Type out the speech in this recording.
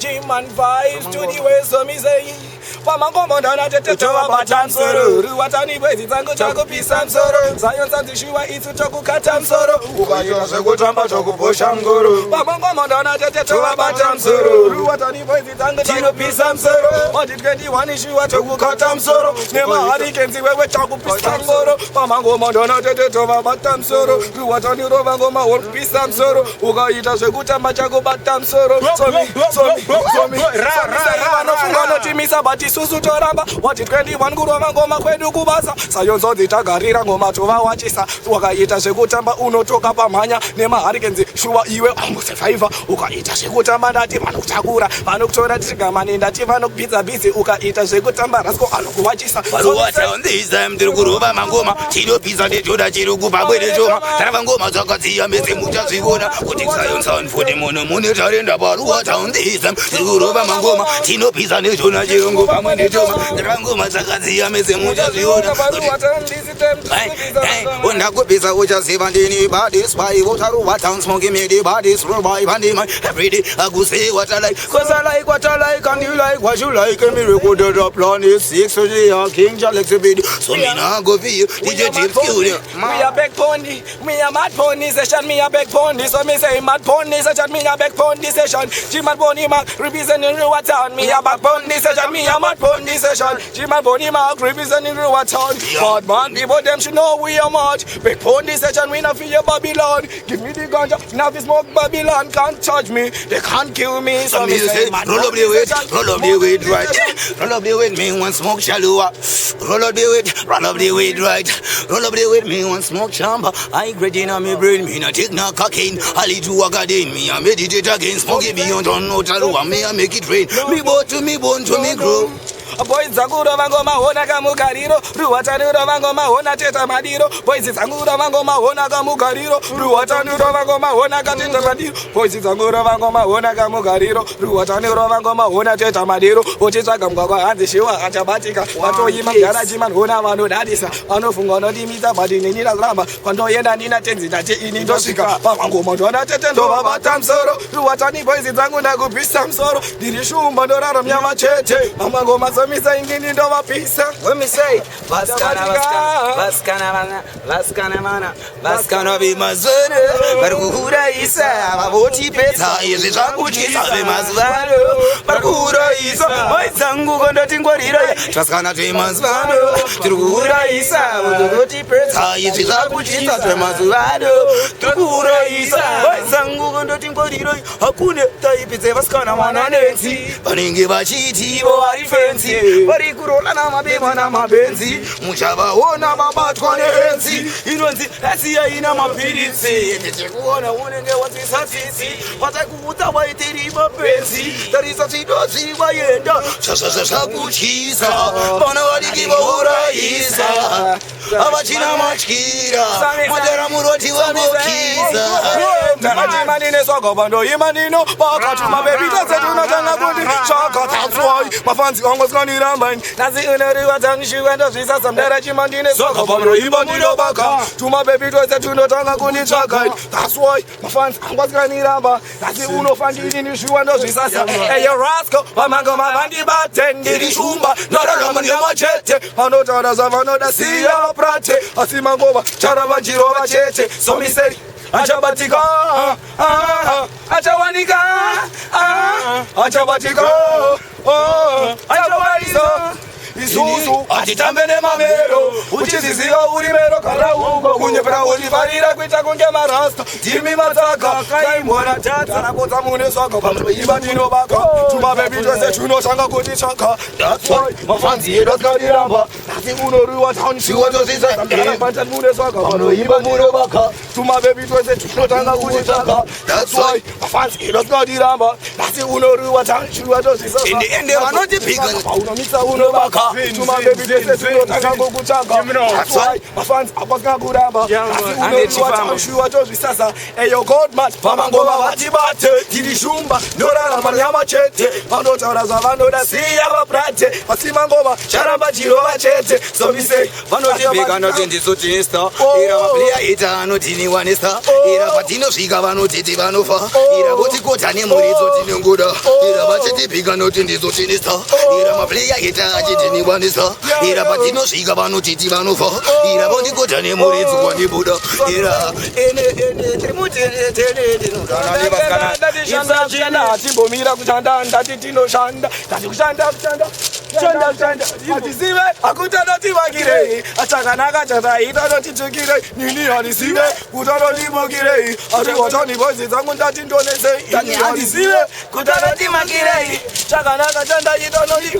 G-Man vibes to the way, so me say. Pamangoma dana tete towa batan soro. Ruwatani bwezi zangu chaku pisa msoro. Zion santi shiwa itu chaku kata msoro. Ukayita sego tamba chaku posha mgoro. Pamangoma dana tete towa batan soro. Ruwatani bwezi zangu chaku pisa msoro. Ojitkendi wani shiwa chaku kata msoro. Nema hadi kenzi wewe chaku pisa mgoro. Pamangoma dana tete towa batan soro. Ruwatani rova ngoma won pisa msoro. Ukayita sego tamba chaku batan msoro. Somi timisa bati susu toramba wati 21 kurova ngoma kwedu kubasa sayonzo dzitagarira ngoma tova wachisa wakaita zvekutamba unotoka pamhanya nemaharikenzi shuwa iwe survivor ukaita zvekutamba ndati vanokutakura vanokutora tigamane ndati vanokubhidza bhizi ukaita zvekutamba rasko anokuwachisa ndiri kurova mangoma chinopisa ndechoda chiri kubva kwedechoma tarava ngoma dzakadziya mese muchazviona kuti sayonzo futi munhu mune tarenda paruwataundisa ndiri kurova mangoma chinopisa nechona chirungu pamwe nechoma ndangoma dzakadziya mese muchazviona undakupisa uchaziva ndini badis by votaruva town smoking me the badis roll and my everyday I go say what I like cause I like what I like and you like what you like and me recorded up plan is 6 so the king Alex video so me nah go feel DJ Tip Studio me a big pony me a mad pony session me a big pony so me say mad pony session me a big pony session G-Man Pony Mark representing Ruwa Town me a bad pony session me a mad pony session G-Man Pony Mark representing Ruwa Town bad man people them should know we are mad big pony session we not fear Babylon give me the ganja now we smoke Babylon can't touch me they can't kill me so me say roll up the weight right roll up the weight me want smoke shallow roll up the weight right roll up the weight me want smoke chamba I great in my brain me not take no cocaine I lead to a garden me I meditate again smoke it beyond on no talo me I make it rain me bone to me grow boys zangura vangoma hona kamugariro ruwataniro vangoma hona teta madiro boys zangura vangoma hona kamugariro ruwataniro vangoma hona kateta madiro boys zangura vangoma hona kamugariro ruwataniro vangoma hona teta madiro ochitsvaga mugwagwa hanzi shiwa achabatika watoima garaji man hona vanodadisa vanofunga nodimisa but inini ndazaramba kwandoenda ndina tenzi ndati ini ndosvika pamangoma ndona tete ndovabata musoro ruwatani boys dzangu ndakubvisa musoro ndiri shumba ndorara mnyama chete pamangoma misa ingini ndo mapisa when me say vaskana vemazano vari kuurayisa vavoti pesa izvi zvakutyisa vemazuvano vari kuurayisa vaizangu kondotingwarira twaskana twemazuvano tiri kuurayisa vavoti pesa izvi zvakutyisa zvemazuvano tiri kuurayisa vaizangu kondotingwarira hakune taipi dzevaskana mananenzi vanenge vachiti vo vari fenzi vari kurola namabema namabenzi muchavaona vabatwa nehenzi inonzi asiya ina mapiritsi ndichikuona unenge wadzisatsitsi vatakuudza waitiri mapenzi tarisa zvidodzi vaenda zvazvazvakutyisa vana vadiki vaurayisa havachina matyira madara muroti vanokiza ndanatimanineswaga vandoimanino vakatuma bebitazetunatanga kuti chakatatswai mafanzi angoskanirambani nasi unerivatangishivenda zvisasa chimandine-swaga vandoimanino tuma bebitwese tunotanga kunitsvagai that's why mafanzi angoskaniramba nasi unofandini zviwando zvisasa eyo rasco vamangoma vandibate ndiri shumba ndararama nemachete vanotaura zvavanoda siya prate asi mangoma charava chirova chete somiseri achabatika achawanika achabatika achawarisa isusu atitambe nemamero uchiziziva uri mero kana uko kunyepera uchifarira kuita kunge marasta timi matsaka kaimwana tadzarakodza mune swaga panoimba ndinobaka tumabebi twese tunotanga kuti tsvaka that's why mafanzi edu asikadiramba nasi unoriwa town shiwatozisabata mune swaga panoimba munobaka tumabebi twese tunotanga kuti tsvaka that's why mafanzi edu asikadiramba nasi unoriwa town shiwatozisabende vanotipika paunomisa unobaka tuma baby dese tunotanga kukutsvaga that's why mafanzi apasikakuramba asi unoriwa town shiwatozisasa eyo godmat pamangoma vatibate tiri shumba ndorarama nyama chete vanotaura zvavanoda siya vaprate asi mangoma charamba chirova chete somise vanotipika noti ndisotinista ira maplaya ita anotini wanista ira patinosvika vanotiti vanofa ira kuti kotani muri zoti nenguda ira vachiti pika noti ndizotinisa ira maplaya hita achitini kwanisa ira patinosvika vanotiti vanofa ira voti kotani muri dzokwandibuda ira timbomira kushanda ndati tinoshanda ndati kushanda hatisive akutanotivakirei achakanaka chataita notitukirei nini hatisive kutanotimokirei atiwatanivozi dzangu ndati ndonesei ini hatisive kutanotimakirei chakanaka chandaita noti